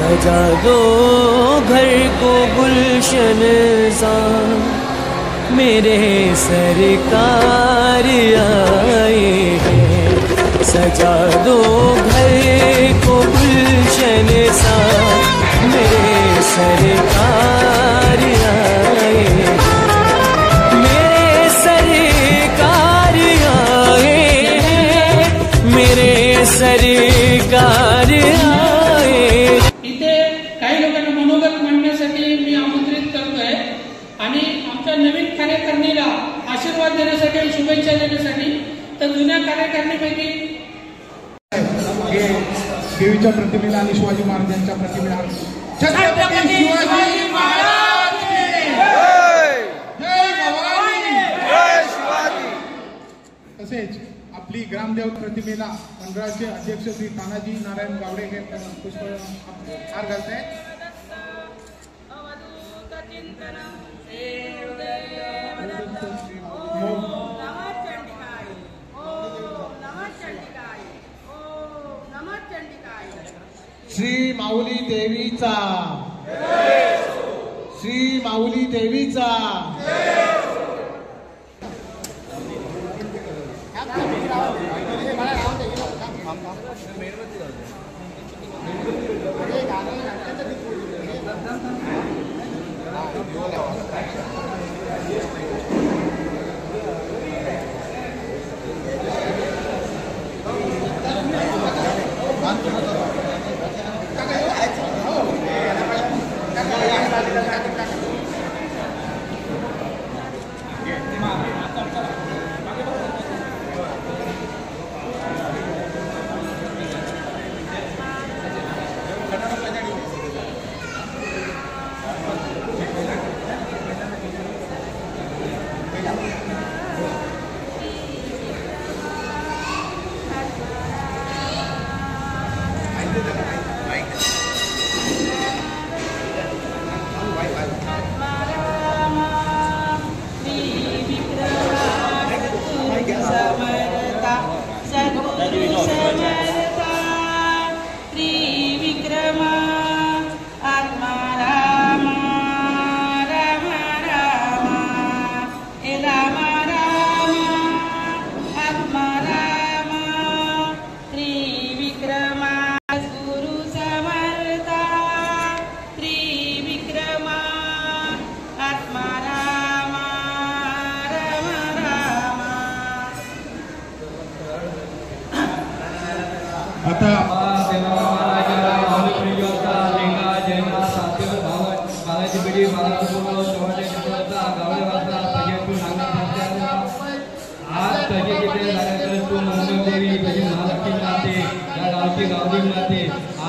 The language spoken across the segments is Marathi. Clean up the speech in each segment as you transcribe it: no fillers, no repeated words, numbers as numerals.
सजा दो घर को गुलशन सा, मेरे सरकार आए हैं। सजा दो घर को गुलशन सा, मेरे सरकार आए हैं। मेरे सरकार आए हैं, मेरे सरकार आए। इथे काही लोकांना मनोगत मांडण्यासाठी मी आमंत्रित करतोय आणि आमच्या नवीन कार्यकारिणीला आशीर्वाद देण्यासाठी आणि शुभेच्छा देण्यासाठी। तर जुन्या कार्यकारिणीपैकी देवीच्या प्रतिमेला आणि शिवाजी महाराजांच्या प्रतिमेला छत्रपती शिवाजी महाराज की जय, जय भवानी, जय शिवाजी। तसेच आपली ग्रामदेव प्रतिमेला मंडळाचे अध्यक्ष श्री तानाजी नारायण गावडे हे पुष्पहार घालतायत। श्री माऊली देवीचा, श्री माऊली देवीचा।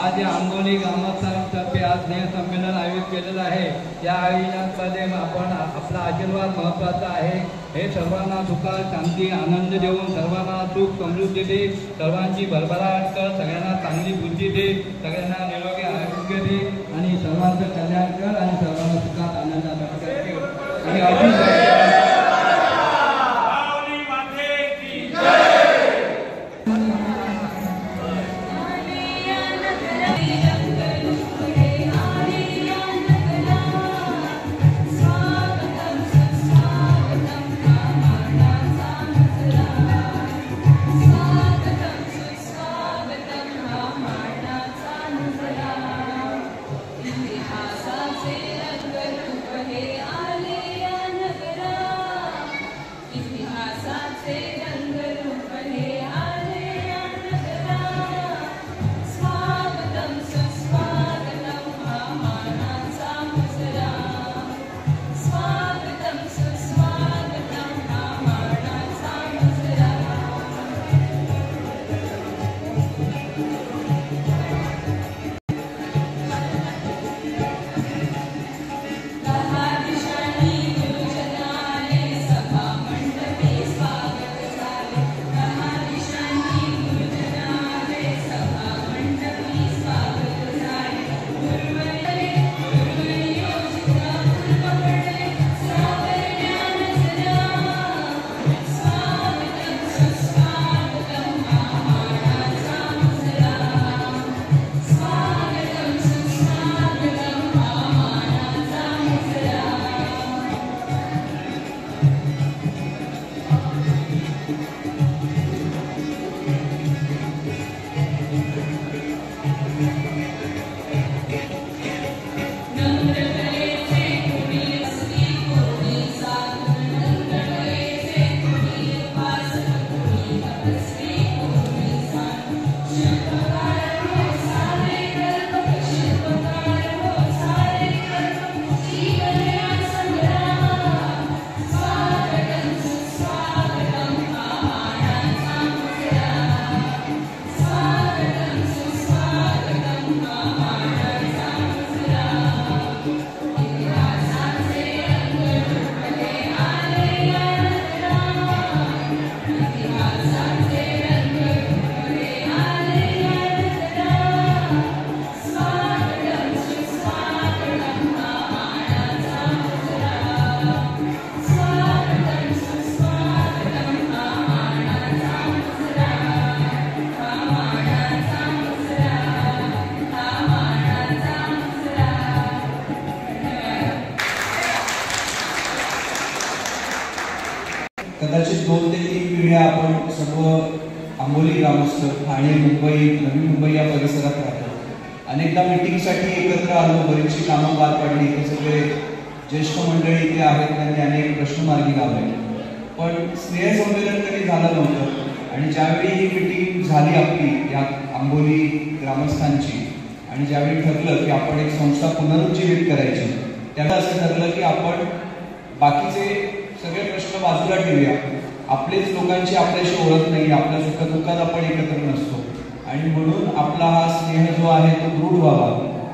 आज आंबोली ग्रामस्थांतर्फे आज स्नेह संमेलन आयोजित केलेलं आहे। या आयोजनामध्ये आपण आपला आशीर्वाद महत्त्वाचा आहे। हे सर्वांना सुखात शांती आनंद देऊन सर्वांना सुख समृद्धी दे, सर्वांची भरभराट कर, सगळ्यांना चांगली बुद्धी दे, सगळ्यांना निरोगी आरोग्य दे आणि सर्वांचं कल्याण कर आणि सर्वांना सुखात आनंदात ठेव आणि कदाचित 2 ते 3 पिढ्या आपण सर्व आंबोली ग्रामस्थ ठाणे, मुंबई, नवी मुंबई या परिसरात राहतो. अनेकदा मीटिंगसाठी एकत्र आलो, बरीचशी कामं पार पाडली. हे सगळे ज्येष्ठ मंडळी इथे आहेत, त्यांनी अनेक प्रश्न मार्गी लावले. पण स्नेहसंमेलन कधी झालं नव्हतं. आणि ज्यावेळी ही मीटिंग झाली आपली या आंबोली ग्रामस्थांची, आणि ज्यावेळी ठरलं की आपण एक संस्था पुनरुज्जीवित करायची, त्याला असं ठरलं की आपण बाकीचे सगळे प्रश्न बाजूला ठेवूया. आपलेच लोकांची आपल्याशी ओळख नाही, आपल्या सुखदुःखात आपण एकत्र नसतो, आणि म्हणून आपला हा स्नेह जो आहे तो दृढ व्हावा.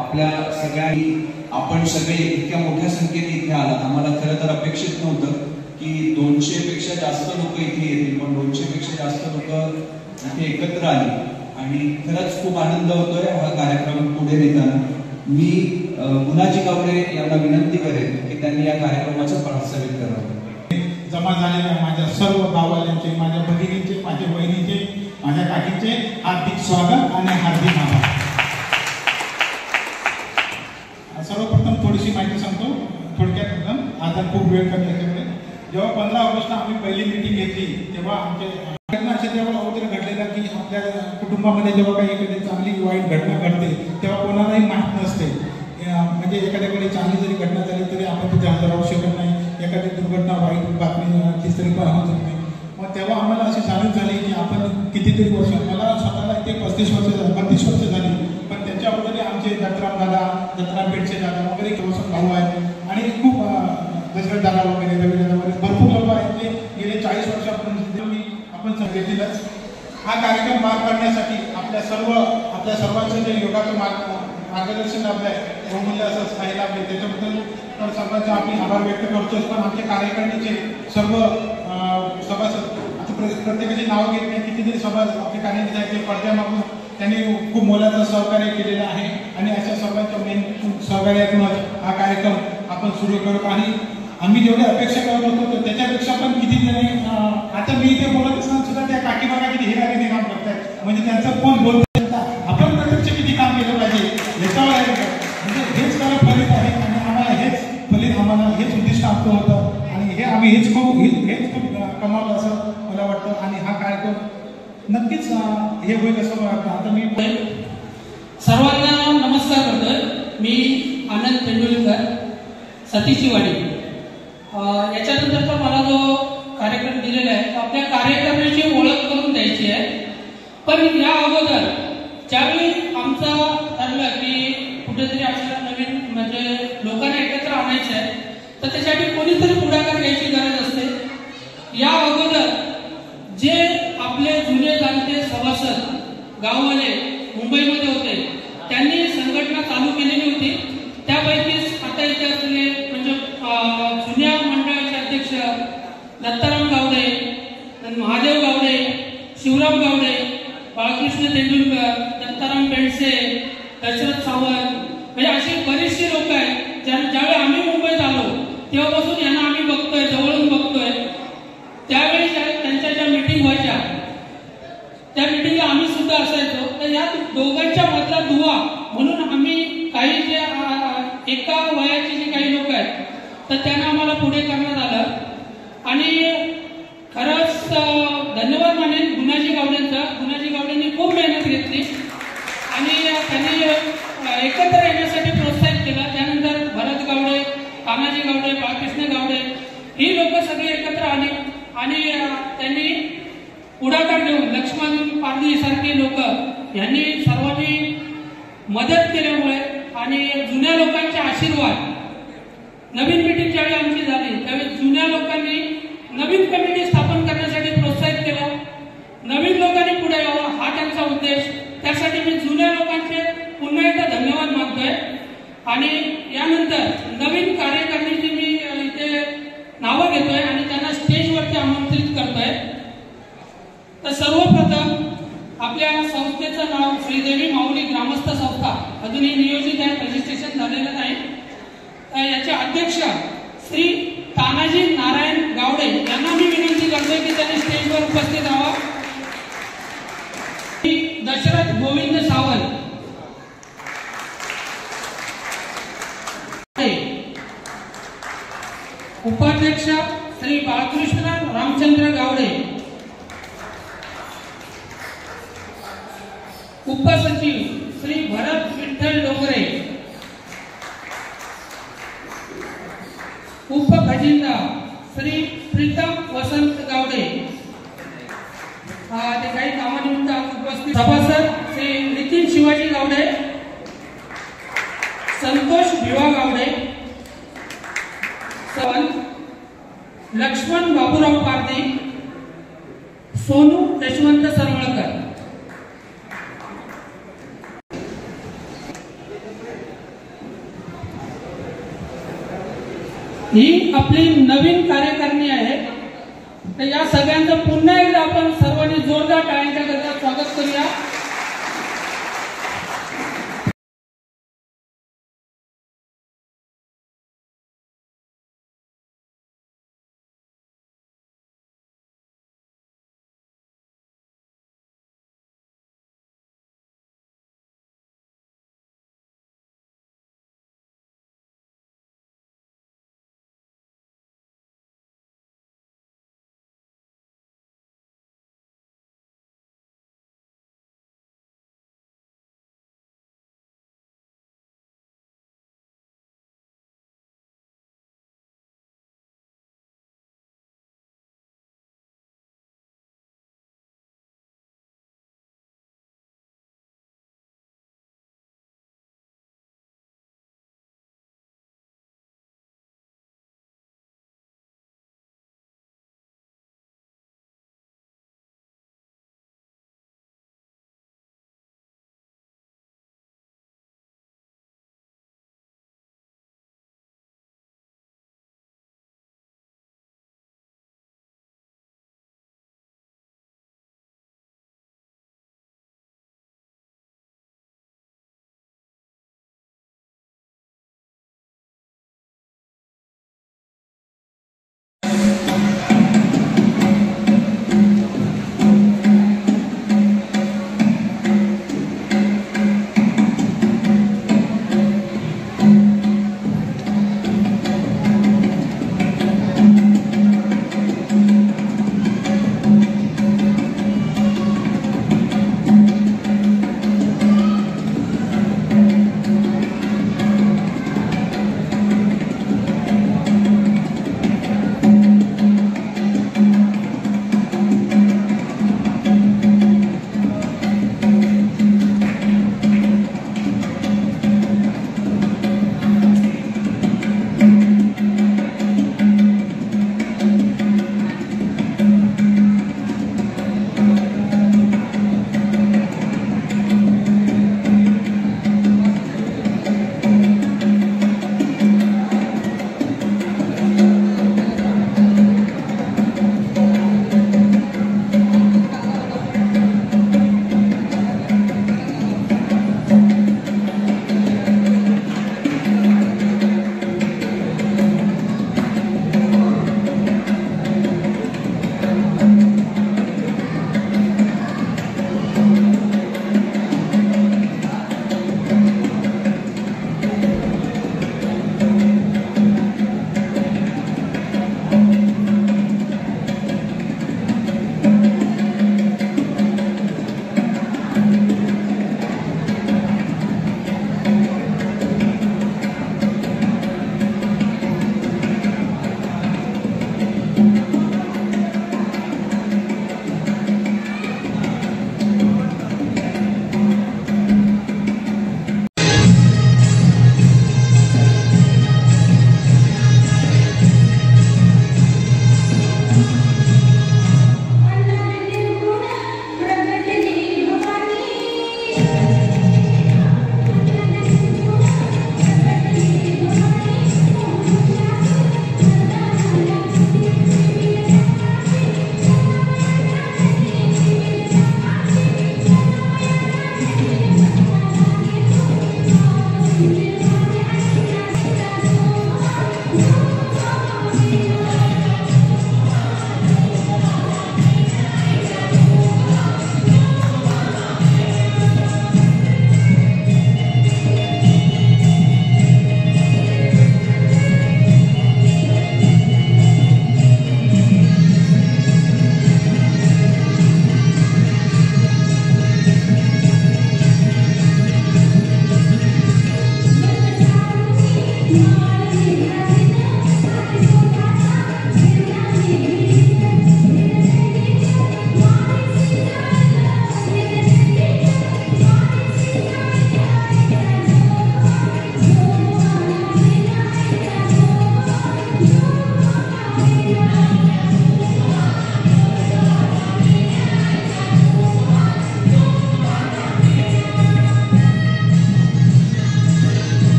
आपल्या सगळ्यांनी आपण सगळे इतक्या मोठ्या संख्येने इथे आलात. आम्हाला खरं तर अपेक्षित नव्हतं की 200 पेक्षा जास्त लोक इथे येतील, पण 200 पेक्षा जास्त लोक इथे एकत्र आली, आणि खरंच खूप आनंद होतोय हा कार्यक्रम पुढे नेताना. मी गुणाजी गावडे यांना विनंती करेन की त्यांनी या कार्यक्रमाचं प्रास्ताविक करावं. जमा झालेल्या माझ्या सर्व गाववाल्यांचे, माझ्या भगिनींचे, माझ्या बहिणीचे, माझ्या काकीचे हार्दिक स्वागत आणि हार्दिक आभार. सर्वप्रथम थोडीशी माहिती सांगतो थोडक्यात एकदम, आता खूप वेळ कमी असल्यामुळे. जेव्हा 15 ऑगस्टला आम्ही पहिली मीटिंग घेतली तेव्हा आमच्या घटना अशा तेव्हा अगोदर घडलेल्या की आपल्या कुटुंबामध्ये जेव्हा काही एखादी चांगली वाईट घटना घडते तेव्हा कोणालाही माहीत नसते. म्हणजे एखाद्याकडे चांगली जरी घटना झाली तरी आपण तिथे हजर राहू शकत नाही. एखादी दुर्घटना वाईट बातमी तरी पण होत नाही. मग तेव्हा आम्हाला अशी जाणीव झाली की आपण कितीतरी वर्ष, मला स्वतःला इथे 35 वर्ष झाली, पण त्याच्या अगोदर आमचे दत्तराम दादा, दत्तराम पेटचे दादा वगैरे किंवा भाऊ आहेत, आणि खूप दशरथ दादा वगैरे, रवी दादा वगैरे भरपूर लोक आहेत जे गेले 40 वर्षापर्यंत आपण सांगितलेलंच. हा कार्यक्रम पार पाडण्यासाठी आपल्या सर्वांचं जे योगाचं मार्गदर्शन लाभलं आहे, बहुमूल्य असं स्थायी लाभले, त्याच्याबद्दल तर सर्वांचे आम्ही आभार व्यक्त करतोच. पण आमच्या कार्यकारिणीचे सर्व सभासद, आता प्रत्येकाची नावं घेत नाही, कितीतरी सभा आपल्या कार्यकर्ते आहेत, पडद्यामागून त्यांनी खूप मोलाचं सहकार्य केलेलं आहे, आणि अशा सर्वांच्या मेन सहकार्यातूनच हा कार्यक्रम आपण सुरू करत. आणि आम्ही जेवढी अपेक्षा करत होतो त्याच्यापेक्षा पण किती जणी, आता मी इथे बोलत असताना सुद्धा त्या काकी बघा किती हेराने काम करतायत, म्हणजे त्यांचं कोण बोलत आपण प्रत्यक्ष किती काम केलं पाहिजे याच्यावर आहे. म्हणजे हेच खरं फलित आहे, आणि आम्हाला हेच फलित, आम्हाला हेच उद्दिष्ट आमचं होतं, आणि हे आम्ही हेच खूप कमावलं असं मला वाटतं. आणि हा कार्यक्रम नक्कीच हे होईल असं मला वाटतं. आता मी सर्वांना नमस्कार करतोय. मी आनंद तेंडुलकर, सतीशीवाडी. याच्यानंतरचा मला जो कार्यक्रम दिलेला आहे तो आपल्या कार्यक्रमाची ओळख करून द्यायची आहे. पण या अगोदर ज्यावेळी आमचा ठरलं की कुठेतरी आपल्याला नवीन म्हणजे लोकांना एकत्र आणायचं आहे, तर त्यासाठी कोणीतरी पुढाकार घ्यायची गरज असते. या अगोदर जे आपले जुने जाणते सभासद गाववाले मुंबईमध्ये होते त्यांनी संघटना चालू केलेली होती. त्यापैकीच आता इथे असलेले म्हणजे जुन्या मंडळाचे अध्यक्ष दत्ताराम गावडे, महादेव गावडे, शिवराम गावडे, बाळकृष्ण तेंडुलकर, दत्ताराम पेंडसे, दशरथ सावंत, म्हणजे अशी बरीचशी लोक आहेत ज्यावेळी आम्ही मुंबईत आलो तेव्हापासून यांना आम्ही बघतोय, जवळून बघतोय. त्यावेळी त्यांच्या ज्या मिटिंग व्हायच्या त्या मिटिंगला आम्ही सुद्धा असायचो. तर या दोघांच्या मधला दुवा म्हणून आम्ही काही जे एका वयाचे जे काही लोक आहेत तर त्यांना आम्हाला पुढे करण्यात आलं. आणि खरंच धन्यवाद मानेन गुणाजी गावडेंचा. गुणाजी गावडेंनी खूप मेहनत घेतली आणि त्यांनी एकत्र येण्यासाठी प्रोत्साहित केलं. त्यानंतर भरत गावडे, तानाजी गावडे, बाळकृष्ण गावडे ही लोक सगळी एकत्र आली आणि त्यांनी पुढाकार घेऊन लक्ष्मण पारधी सारखे लोक यांनी सर्वांनी मदत केल्यामुळे आणि जुन्या लोकांचे आशीर्वाद, नवीन मीटिंग ज्यावेळी आमची झाली त्यावेळी जुन्या लोकांनी नवीन कमिटी स्थापन करण्यासाठी प्रोत्साहित केलं. नवीन लोकांनी पुढे यावं हा त्यांचा उद्देश. त्यासाठी मी जुन्या लोकांचे पुन्हा एकदा धन्यवाद मानतोय. आणि यानंतर नवीन कार्यकारिणीची मी इथे नावं घेतोय आणि त्यांना स्टेजवरती आमंत्रित करतोय. तर सर्वप्रथम आपल्या संस्थेचं नाव श्रीदेवी माऊली ग्रामस्थ संस्था अजूनही नियोजित आहे, रजिस्ट्रेशन झालेलं नाही. तर याचे अध्यक्ष श्री तानाजी नारायण गावडे यांना मी विनंती करतोय की त्यांनी स्टेजवर उपस्थित राहावं. दशरथ गोविंद सावंत, उपाध्यक्ष श्री बाळकृष्ण रामचंद्र गावडे, उपसचिव श्री भरत विठ्ठल डोंगरे, उपखजिनदार श्री प्रीतम वसंत गावडे, ते काही कामानिमित्त उपस्थित सभासद श्री नितीन शिवाजी गावडे, संतोष भिवा गावडे, लक्ष्मण बाबूराव पारधी, सोनू यशवंत सरवळकर. ही आपली नवीन कार्यकारिणी आहे. तर या सगळ्यांचं पुन्हा एकदा आपण सर्वांनी जोरदार टाळ्यांच्या गजरात स्वागत करूया.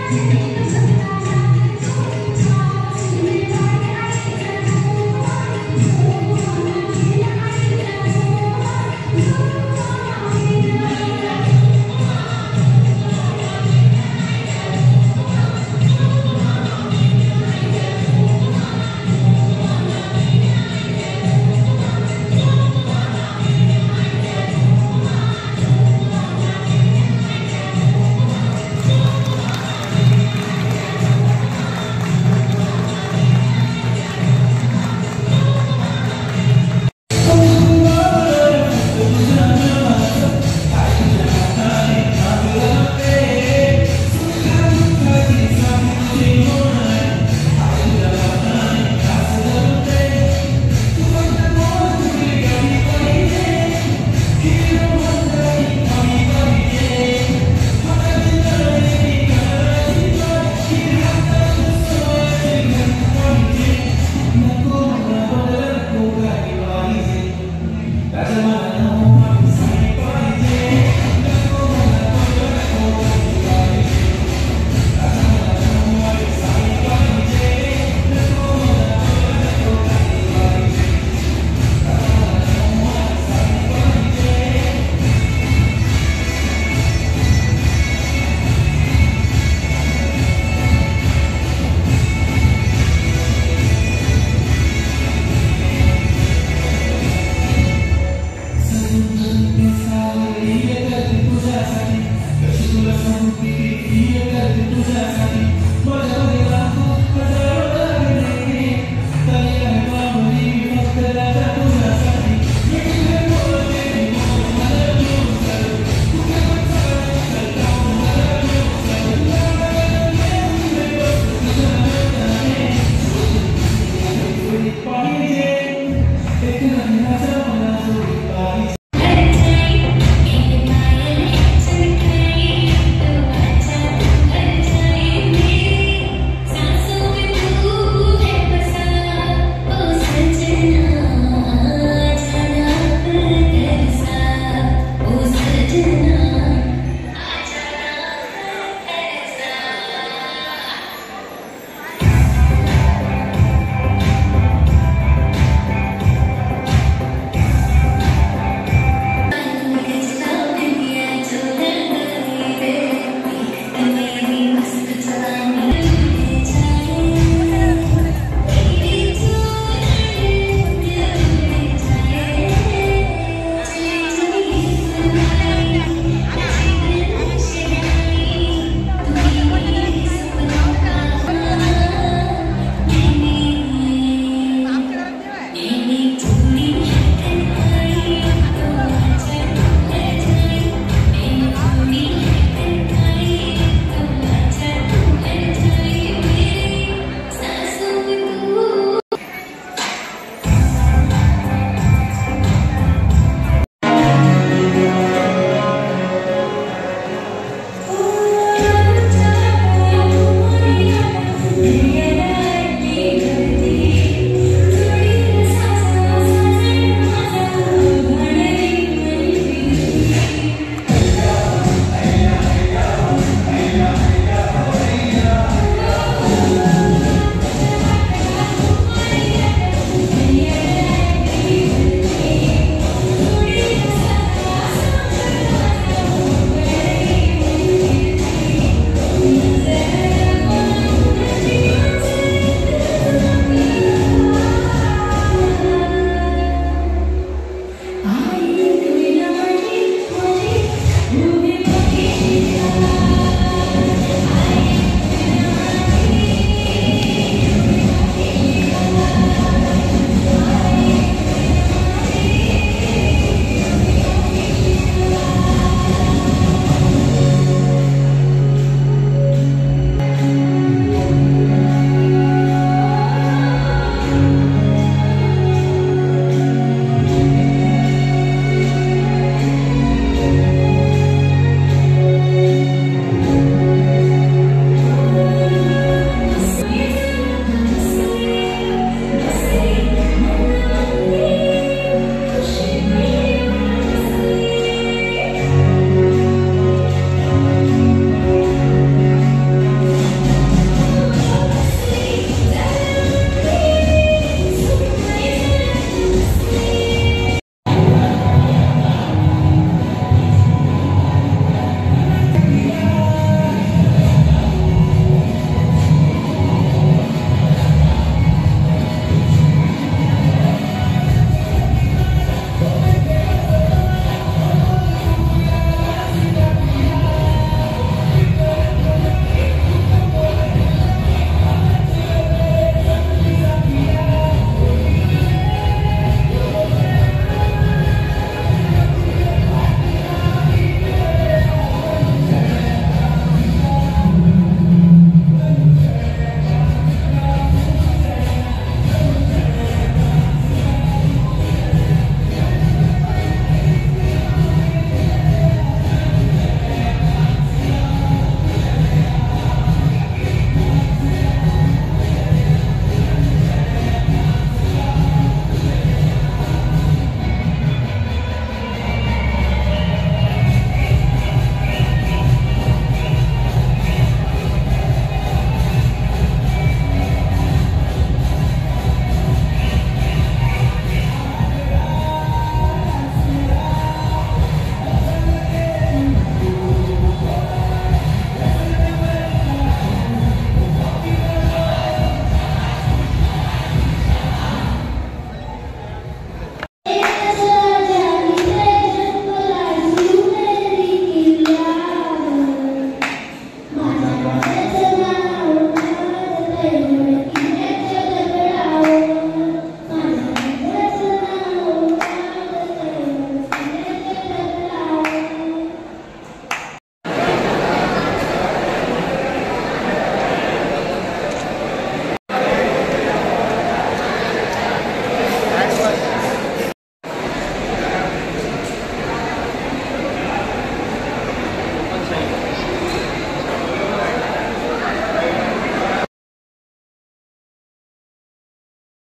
Thank you.